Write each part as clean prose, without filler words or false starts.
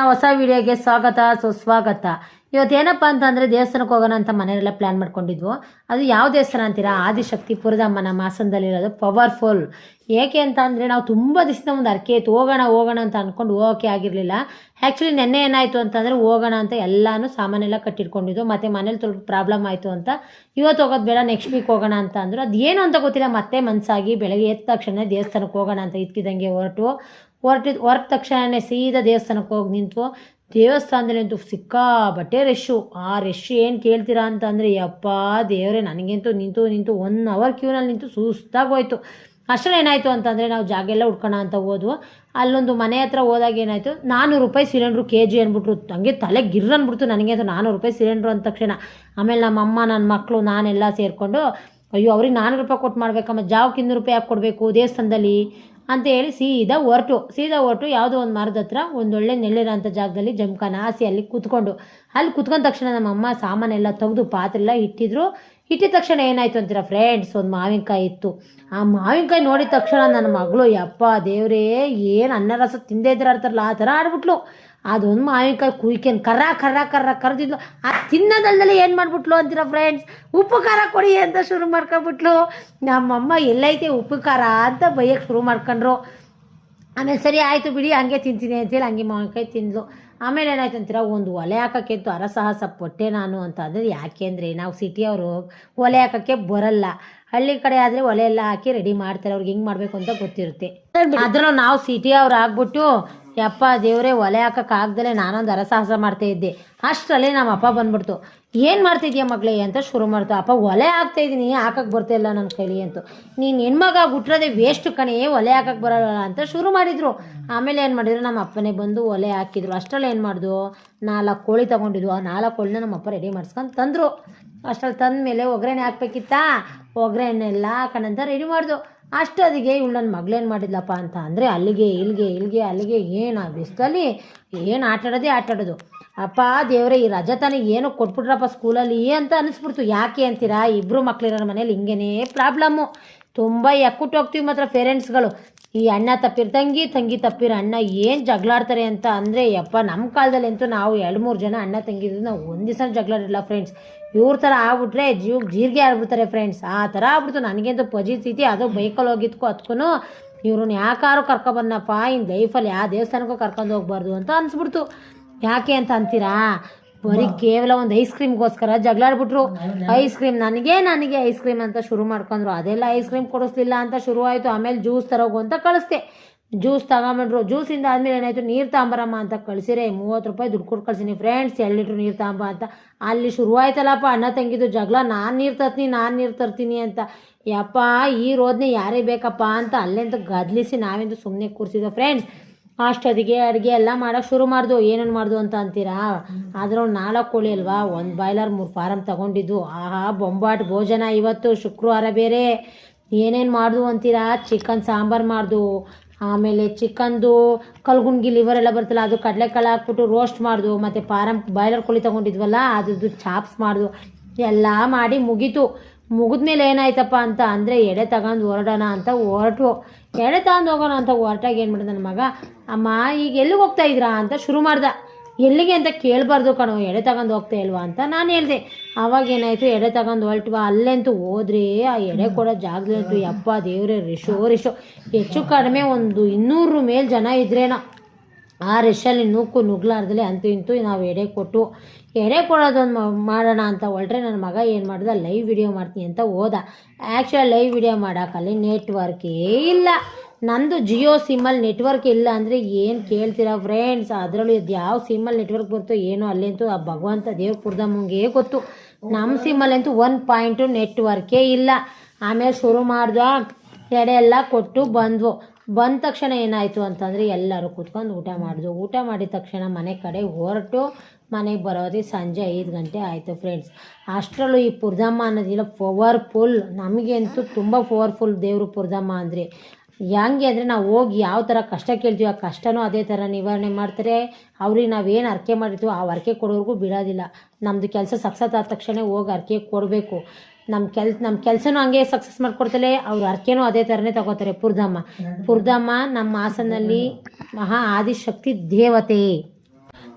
ಹೊಸ ವಿಡಿಯೋಗೆ ಸ್ವಾಗತ ಸುಸ್ವಾಗತ. ಇವತ್ತೇನಪ್ಪ ಅಂತಂದರೆ ದೇವಸ್ಥಾನಕ್ಕೆ ಹೋಗೋಣ ಅಂತ ಮನೆಯಲ್ಲ ಪ್ಲ್ಯಾನ್ ಮಾಡ್ಕೊಂಡಿದ್ವು. ಅದು ಯಾವ ದೇವಸ್ಥಾನ ಅಂತೀರಾ? ಆದಿಶಕ್ತಿ ಪುರದಮ್ಮನ ಮಾಸನದಲ್ಲಿರೋದು. ಪವರ್ಫುಲ್. ಏಕೆ ಅಂತ ಅಂದರೆ ನಾವು ತುಂಬ ದಿವಸದ ಒಂದು ಅರ್ಕೆ ಇತ್ತು, ಹೋಗೋಣ ಅಂತ ಅಂದ್ಕೊಂಡು ಹೋಗೋಕೆ ಆಗಿರಲಿಲ್ಲ. ಆ್ಯಕ್ಚುಲಿ ನೆನ್ನೆ ಏನಾಯಿತು ಅಂತಂದರೆ ಹೋಗೋಣ ಅಂತ ಎಲ್ಲನೂ ಸಾಮಾನೆಲ್ಲ ಕಟ್ಟಿಟ್ಕೊಂಡಿದ್ದು, ಮತ್ತು ಮನೇಲಿ ಸ್ವಲ್ಪ ಪ್ರಾಬ್ಲಮ್ ಆಯಿತು ಅಂತ ಇವತ್ತು ಹೋಗೋದು ಬೇಡ ನೆಕ್ಸ್ಟ್ ವೀಕ್ ಹೋಗೋಣ ಅಂತ ಅಂದರು. ಅದು ಏನು ಅಂತ ಗೊತ್ತಿಲ್ಲ, ಮತ್ತೆ ಮನಸ್ಸಾಗಿ ಬೆಳಗ್ಗೆ ಎದ್ದ ತಕ್ಷಣ ದೇವಸ್ಥಾನಕ್ಕೆ ಹೋಗೋಣ ಅಂತ ಇದ್ಕಿದಂಗೆ ಹೊರಟ ತಕ್ಷಣವೇ ಸೀದಾ ದೇವಸ್ಥಾನಕ್ಕೆ ಹೋಗಿ ನಿಂತು ದೇವಸ್ಥಾನದಲ್ಲಿ ಅಂತೂ ಸಿಕ್ಕಾಬಟ್ಟೆ ರಶ್ಶು. ಆ ರಶ್ ಏನು ಕೇಳ್ತೀರಾ ಅಂತಂದರೆ ಯಪ್ಪ ದೇವರೇ, ನನಗಂತೂ ನಿಂತು 1 ಅವರ್ ಕ್ಯೂನಲ್ಲಿ ನಿಂತು ಸುಸ್ತಾಗೋಯ್ತು. ಅಷ್ಟರಲ್ಲಿ ಏನಾಯಿತು ಅಂತಂದರೆ ನಾವು ಜಾಗ ಎಲ್ಲ ಹುಡ್ಕೋಣ ಅಂತ ಹೋದ್ವು. ಅಲ್ಲೊಂದು ಮನೆ ಹತ್ರ ಹೋದಾಗ ಏನಾಯಿತು, 400 ರೂಪಾಯಿ ಸಿಲಿಂಡ್ರು kg ಅಂದ್ಬಿಟ್ರು. ಹಂಗೆ ತಲೆ ಗಿರ್ರ ಅಂದ್ಬಿಡ್ತು ನನಗೆ. ಅದು 400 ರೂಪಾಯಿ ಸಿಲಿಂಡ್ರು ಅಂದ ತಕ್ಷಣ ಆಮೇಲೆ ನಮ್ಮಮ್ಮ ನನ್ನ ಮಕ್ಕಳು ನಾನೆಲ್ಲ ಸೇರಿಕೊಂಡು ಅಯ್ಯೋ ಅವ್ರಿಗೆ 400 ರೂಪಾಯಿ ಕೊಟ್ಟು ಮಾಡಬೇಕಮ್ಮ, ಜಾವಕ್ಕೆ 200 ರೂಪಾಯಿ ಹಾಕಿ ಕೊಡಬೇಕು ದೇವಸ್ಥಾನದಲ್ಲಿ ಅಂತ ಹೇಳಿ ಸೀದಾ ಹೊರಟು ಯಾವುದೋ ಒಂದು ಮರದ ಹತ್ರ ಒಂದೊಳ್ಳೆ ನೆಲ್ಲಿರೋ ಅಂಥ ಜಾಗದಲ್ಲಿ ಜಮಖಾನ ಹಾಸಿ ಅಲ್ಲಿ ಕುತ್ಕೊಂಡ ತಕ್ಷಣ ನಮ್ಮಮ್ಮ ಸಾಮಾನೆಲ್ಲ ತೆಗೆದು ಪಾತ್ರೆ ಎಲ್ಲ ಇಟ್ಟಿದ ತಕ್ಷಣ ಏನಾಯಿತು ಅಂತೀರಾ ಫ್ರೆಂಡ್ಸ್, ಒಂದು ಮಾವಿನಕಾಯಿ ಇತ್ತು. ಆ ಮಾವಿನಕಾಯಿ ನೋಡಿದ ತಕ್ಷಣ ನನ್ನ ಮಗಳು ಯಪ್ಪ ದೇವರೇ ಏನು ಅನ್ನ ರಸ ತಿಂದೇ ಇದ್ರಾರ್ತಾರಲ್ಲ ಆ ಥರ ಆಡ್ಬಿಟ್ಲು. ಅದೊಂದು ಮಾವಿನಕಾಯಿ ಕುಯ್ಕೇನು ಕರ್ರ ಕರೆದಿದ್ಲು. ಆ ತಿನ್ನೋದಲ್ದಲ್ಲಿ ಏನು ಮಾಡಿಬಿಟ್ಲು ಅಂತೀರಾ ಫ್ರೆಂಡ್ಸ್, ಉಪ್ಪು ಖಾರ ಕೊಡಿ ಅಂತ ಶುರು ಮಾಡ್ಕೊಂಬಿಟ್ಲು. ನಮ್ಮಮ್ಮ ಎಲ್ಲೈತೆ ಉಪ್ಪು ಖಾರ ಅಂತ ಬೈಯಕ್ಕೆ ಶುರು ಮಾಡ್ಕೊಂಡ್ರು. ಆಮೇಲೆ ಸರಿ ಆಯಿತು ಬಿಡಿ ಹಂಗೆ ತಿಂತೀನಿ ಅಂತೇಳಿ ಹಂಗೆ ಮಾವಿನಕಾಯಿ ತಿಂದ್ಲು. ಆಮೇಲೆ ಏನಾಯ್ತು ಅಂತೀರ, ಒಂದು ಒಲೆ ಹಾಕೋಕ್ಕೆ ಅಂತೂ ಅರಸಾಹಸ ಪಟ್ಟೆ ನಾನು ಅಂತ. ಅಂದರೆ ಯಾಕೆ ಅಂದರೆ ನಾವು ಸಿಟಿಯವರು ಒಲೆ ಹಾಕೋಕ್ಕೆ ಬರಲ್ಲ. ಹಳ್ಳಿ ಕಡೆ ಆದರೆ ಒಲೆ ಎಲ್ಲ ಹಾಕಿ ರೆಡಿ ಮಾಡ್ತಾರೆ, ಅವ್ರಿಗೆ ಹೆಂಗೆ ಮಾಡಬೇಕು ಅಂತ ಗೊತ್ತಿರುತ್ತೆ. ಅದರಲ್ಲೂ ನಾವು ಸಿಟಿಯವ್ರು ಆಗ್ಬಿಟ್ಟು ಯಪ್ಪ ದೇವರೇ ಒಲೆ ಹಾಕೋಕ್ಕಾಗ್ದಲೇ ನಾನೊಂದು ಅರಸಾಹಸ ಮಾಡ್ತಾಯಿದ್ದೆ. ಅಷ್ಟರಲ್ಲಿ ನಮ್ಮ ಅಪ್ಪ ಬಂದ್ಬಿಡ್ತು. ಏನು ಮಾಡ್ತಿದ್ಯಾ ಮಗಳೇ ಅಂತ ಶುರು ಮಾಡ್ತು. ಅಪ್ಪ ಒಲೆ ಹಾಕ್ತಾಯಿದ್ದೀನಿ, ಹಾಕಕ್ಕೆ ಬರ್ತಾಯಿಲ್ಲ ನನ್ನ ಕೈಲಿ ಅಂತೂ. ನೀನು ಹೆಣ್ಮಗ ಹುಟ್ಟಿರೋದೇ ವೇಸ್ಟ್ ಕಣೆ, ಒಲೆ ಹಾಕಕ್ಕೆ ಬರೋಲ್ಲ ಅಂತ ಶುರು ಮಾಡಿದರು. ಆಮೇಲೆ ಏನು ಮಾಡಿದ್ರು, ನಮ್ಮ ಅಪ್ಪನೇ ಬಂದು ಒಲೆ ಹಾಕಿದ್ರು. ಅಷ್ಟರಲ್ಲಿ ಏನು ಮಾಡಿದ್ರು, 4 ಕೋಳಿ ತೊಗೊಂಡಿದ್ವು. ಆ 4 ಕೋಳಿನ ನಮ್ಮ ಅಪ್ಪ ರೆಡಿ ಮಾಡಿಸ್ಕೊಂಡು ತಂದರು. ಅಷ್ಟರಲ್ಲಿ ತಂದ ಮೇಲೆ ಒಗ್ಗರಣೆ ಹಾಕ್ಬೇಕಿತ್ತಾ, ಒಗ್ಗರಣೆಲ್ಲ ಹಾಕೋಣಂತ ರೆಡಿ ಮಾಡಿದ್ರು. ಅಷ್ಟೊತ್ತಿಗೆ ಇವಳು ನನ್ನ ಮಗಳೇನು ಮಾಡಿದ್ಲಪ್ಪ ಅಂತ ಅಂದರೆ ಅಲ್ಲಿಗೆ ಏನು ಆ ಬಿಸಿಲಲ್ಲಿ ಏನು ಆಟಾಡೋದು. ಅಪ್ಪ ದೇವರೇ ಈ ರಜೆ ತಾನೇ ಏನೋ ಕೊಟ್ಬಿಟ್ರಪ್ಪ ಸ್ಕೂಲಲ್ಲಿ ಅಂತ ಅನಿಸ್ಬಿಡ್ತು. ಯಾಕೆ ಅಂತೀರಾ, 2 ಮಕ್ಳಿರೋ ಮನೇಲಿ ಹಿಂಗೇ ಪ್ರಾಬ್ಲಮ್ಮು. ತುಂಬ ಹೋಗ್ತೀವಿ ಮಾತ್ರ ಪೇರೆಂಟ್ಸ್ಗಳು. ಈ ಅಣ್ಣ ತಪ್ಪಿರೋ ತಂಗಿ ತಪ್ಪಿರೋ ಅಣ್ಣ ಏನು ಜಗಳಾಡ್ತಾರೆ ಅಂತ ಅಂದರೆ ಯಪ್ಪ ನಮ್ಮ ಕಾಲದಲ್ಲಿ ಅಂತೂ ನಾವು 2-3 ಜನ ಅಣ್ಣ ತಂಗಿದ್ರು ನಾವು ಒಂದು ದಿವಸ ಜಗಳಾಡಿಲ್ಲ ಫ್ರೆಂಡ್ಸ್. ಇವ್ರ ಥರ ಆಗ್ಬಿಟ್ರೆ ಜೀರಿಗೆ ಆಡ್ಬಿಡ್ತಾರೆ ಫ್ರೆಂಡ್ಸ್. ಆ ಥರ ಆಗ್ಬಿಡ್ತು ನನಗಂತೂ ಪರಿಸ್ಥಿತಿ. ಅದು ಬೈಕಲ್ಲಿ ಹೋಗಿದ್ಕೋ ಅದಕ್ಕೂ ಇವ್ರನ್ನ ಯಾಕಾರು ಕರ್ಕೊಬಂದಪ್ಪ ಇನ್ನು ಲೈಫಲ್ಲಿ ಯಾವ ದೇವಸ್ಥಾನಕ್ಕೂ ಕರ್ಕೊಂಡು ಹೋಗ್ಬಾರ್ದು ಅಂತ ಅನಿಸ್ಬಿಡ್ತು. ಯಾಕೆ ಅಂತ ಅಂತೀರಾ, ಬರೀ ಕೇವಲ ಒಂದು ಐಸ್ ಕ್ರೀಮ್ಗೋಸ್ಕರ ಜಗಳಾಡ್ಬಿಟ್ರು. ಐಸ್ ಕ್ರೀಮ್ ನನಗೆ ಐಸ್ ಕ್ರೀಮ್ ಅಂತ ಶುರು ಮಾಡ್ಕೊಂಡ್ರು. ಅದೆಲ್ಲ ಐಸ್ ಕ್ರೀಮ್ ಕೊಡಿಸ್ಲಿಲ್ಲ ಅಂತ ಶುರುವಾಯಿತು. ಆಮೇಲೆ ಜ್ಯೂಸ್ ತರೋಗು ಅಂತ ಕಳಿಸ್ದೆ. ಜ್ಯೂಸ್ ತಗೊಂಬಿಟ್ರು. ಜ್ಯೂಸಿಂದ ಆದಮೇಲೆ ಏನಾಯಿತು, ನೀರು ತಗೊಂಬರಮ್ಮ ಅಂತ ಕಳಿಸಿರೆ 30 ರೂಪಾಯಿ ದುಡ್ಡು ಕೊಟ್ಟು ಕಳ್ಸೀನಿ ಫ್ರೆಂಡ್ಸ್, 2 ಲೀಟ್ರ್ ನೀರು ತಗೊಂಬ ಅಂತ. ಅಲ್ಲಿ ಶುರುವಾಯ್ತಲ್ಲಪ್ಪ ಅಣ್ಣ ತಂಗಿದ್ದು ಜಗಳ, ನಾನು ನೀರು ತರ್ತೀನಿ ಅಂತ. ಯಪ್ಪ ಈ ರೋದನೆ ಯಾರೇ ಬೇಕಪ್ಪ ಅಂತ ಅಲ್ಲೆಂತ ಗದ್ಲಿಸಿ ನಾವೆಂದು ಸುಮ್ಮನೆ ಕೂರಿಸಿದ್ವು ಫ್ರೆಂಡ್ಸ್. ಅಷ್ಟೊತ್ತಿಗೆ ಅಡುಗೆ ಎಲ್ಲ ಮಾಡೋಕ್ಕೆ ಶುರು ಮಾಡ್ದು. ಏನೇನು ಮಾಡ್ದು ಅಂತ ಅಂತೀರಾ, ಅದ್ರೊಂದು 4 ಕೋಳಿ ಅಲ್ವಾ, 1 ಬಾಯ್ಲರ್ 3 ಫಾರಮ್ ತೊಗೊಂಡಿದ್ದು. ಆಹಾ ಬೊಂಬಾಟ್ ಭೋಜನ ಇವತ್ತು ಶುಕ್ರವಾರ ಬೇರೆ. ಏನೇನು ಮಾಡ್ದು ಅಂತೀರಾ, ಚಿಕನ್ ಸಾಂಬಾರು ಮಾಡ್ದು, ಆಮೇಲೆ ಚಿಕನ್ದು ಕಲ್ಗುಣ್ಗಿ ಲಿವರ್ ಎಲ್ಲ ಬರ್ತಲ್ಲ ಅದು ಕಡಲೆಕಾಳು ಹಾಕ್ಬಿಟ್ಟು ರೋಸ್ಟ್ ಮಾಡ್ದು, ಮತ್ತು ಫಾರಮ್ ಬಾಯ್ಲರ್ ಕೋಳಿ ತೊಗೊಂಡಿದ್ವಲ್ಲ ಅದ್ರದ್ದು ಚಾಪ್ಸ್ ಮಾಡ್ದು. ಎಲ್ಲ ಮಾಡಿ ಮುಗಿದ್ಮೇಲೆ ಏನಾಯ್ತಪ್ಪ ಅಂತ ಅಂದರೆ ಎಡೆ ತಗೊಂಡು ಹೊರಡೋಣ ಅಂತ ಎಡೆ ತಗೊಂಡು ಹೋಗೋಣ ಅಂತ ಹೊರಟಾಗ ಏನು ಮಾಡಿದ ನನ್ನ ಮಗ, ಅಮ್ಮ ಈಗ ಎಲ್ಲಿಗೆ ಹೋಗ್ತಾ ಇದ್ರಾ ಅಂತ ಶುರು ಮಾಡ್ದ. ಎಲ್ಲಿಗೆ ಅಂತ ಕೇಳಬಾರ್ದು ಕಣೋ, ಎಡೆ ತಗೊಂಡು ಹೋಗ್ತಾ ಇಲ್ವಾ ಅಂತ ನಾನು ಹೇಳಿದೆ. ಆವಾಗ ಏನಾಯಿತು, ಎಡೆ ತಗೊಂಡು ಹೊರಟ್ವಾ. ಅಲ್ಲೆಂತೂ ಹೋದ್ರೆ ಆ ಎಡೆ ಕೊಡೋ ಜಾಗದಂತೂ ಯಪ್ಪ ದೇವರೇ ರಿಶೋ ಹೆಚ್ಚು ಕಡಿಮೆ ಒಂದು 200 ಮೇಲೆ ಜನ ಇದ್ರೇನೋ. ಆ ರೆಶಲ್ಲಿ ನುಗ್ಲಾರ್ದಲ್ಲಿ ಇಂತೂ ನಾವು ಎಡೆ ಕೊಡೋದೊಂದು ಮಾಡೋಣ ಅಂತ ಹೊರಟ್ರೆ ನನ್ನ ಮಗ ಏನು ಮಾಡ್ದ, ಲೈವ್ ವಿಡಿಯೋ ಮಾಡ್ತೀನಿ ಅಂತ ಹೋದ. ಆ್ಯಕ್ಚುಲಿ ಲೈವ್ ವಿಡಿಯೋ ಮಾಡೋಕ್ಕಲ್ಲಿ ನೆಟ್ವರ್ಕೇ ಇಲ್ಲ. ನಂದು ಜಿಯೋ ಸಿಮ್ಮಲ್ಲಿ ನೆಟ್ವರ್ಕ್ ಇಲ್ಲ ಅಂದರೆ ಏನು ಕೇಳ್ತೀರಾ ಫ್ರೆಂಡ್ಸ್. ಅದರಲ್ಲೂ ಇದು ಯಾವ ಸಿಮ್ಮಲ್ಲಿ ನೆಟ್ವರ್ಕ್ ಬರ್ತೋ ಏನೋ ಅಲ್ಲಂತೂ ಆ ಭಗವಂತ ದೇವ್ರ ಪುರದಮ್ಮಂಗೆ ಗೊತ್ತು. ನಮ್ಮ ಸಿಮ್ಮಲ್ಲಂತೂ 1 ಪಾಯಿಂಟು ನೆಟ್ವರ್ಕೇ ಇಲ್ಲ. ಆಮೇಲೆ ಶುರು ಮಾಡ್ದ, ಎಡೆ ಎಲ್ಲ ಕೊಟ್ಟು ಬಂದ ತಕ್ಷಣ ಏನಾಯಿತು ಅಂತಂದರೆ ಎಲ್ಲರೂ ಕೂತ್ಕೊಂಡು ಊಟ ಮಾಡಿದ ತಕ್ಷಣ ಮನೆ ಕಡೆ ಹೊರಟು ಮನೆಗೆ ಬರೋದೇ ಸಂಜೆ 5 ಗಂಟೆ ಆಯಿತು ಫ್ರೆಂಡ್ಸ್. ಅಷ್ಟರಲ್ಲೂ ಈ ಪುರದಮ್ಮ ಅನ್ನೋದಿಲ್ಲ ಪವರ್ಫುಲ್. ನಮಗಂತೂ ತುಂಬ ಪವರ್ಫುಲ್ ದೇವರು ಪುರದಮ್ಮ ಅಂದರೆ. ಹೆಂಗೆ ಅಂದರೆ ನಾವು ಹೋಗಿ ಯಾವ ಥರ ಕಷ್ಟ ಕೇಳ್ತೀವಿ ಆ ಕಷ್ಟನೂ ಅದೇ ಥರ ನಿವಾರಣೆ ಮಾಡ್ತಾರೆ. ಅವ್ರಿಗೆ ನಾವೇನು ಅರ್ಕೆ ಮಾಡಿರ್ತೀವೋ ಆ ಅರ್ಕೆ ಕೊಡೋರ್ಗೂ ಬಿಡೋದಿಲ್ಲ. ನಮ್ಮದು ಕೆಲಸ ಸಕ್ಸಸ್ ಆದ ತಕ್ಷಣ ಹೋಗಿ ಅರ್ಕೆ ಕೊಡಬೇಕು. ನಮ್ಮ ಕೆಲಸನೂ ಹಂಗೆ ಸಕ್ಸಸ್ ಮಾಡಿಕೊಡ್ತಲೇ, ಅವ್ರ ಅರ್ಕೆನೂ ಅದೇ ಥರನೇ ತಗೋತಾರೆ. ಪುರದಮ್ಮ ನಮ್ಮ ಹಾಸನಲ್ಲಿ ಮಹಾ ಆದಿಶಕ್ತಿ ದೇವತೆ.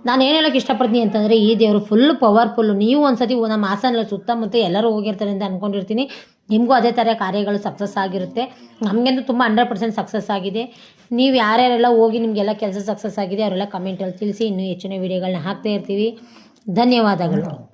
ನಾನು ಏನು ಹೇಳೋಕ್ಕೆ ಇಷ್ಟಪಡ್ತೀನಿ ಅಂತಂದರೆ ಈ ದೇವರು ಫುಲ್ ಪವರ್ಫುಲ್ಲು. ನೀವು ಒಂದ್ಸತಿ ನಮ್ಮ ಹಾಸನ ಸುತ್ತಮುತ್ತ ಎಲ್ಲರೂ ಹೋಗಿರ್ತಾರೆ ಅಂತ ಅಂದ್ಕೊಂಡಿರ್ತೀನಿ. ನಿಮಗೂ ಅದೇ ಥರ ಕಾರ್ಯಗಳು ಸಕ್ಸಸ್ ಆಗಿರುತ್ತೆ. ನಮಗಂತೂ ತುಂಬ 100% ಸಕ್ಸಸ್ ಆಗಿದೆ. ನೀವು ಯಾರ್ಯಾರೆಲ್ಲ ಹೋಗಿ ನಿಮಗೆಲ್ಲ ಕೆಲಸ ಸಕ್ಸಸ್ ಆಗಿದೆ ಅವರೆಲ್ಲ ಕಮೆಂಟಲ್ಲಿ ತಿಳಿಸಿ. ಇನ್ನೂ ಹೆಚ್ಚಿನ ವೀಡಿಯೋಗಳನ್ನ ಹಾಕ್ತಾ ಇರ್ತೀವಿ. ಧನ್ಯವಾದಗಳು.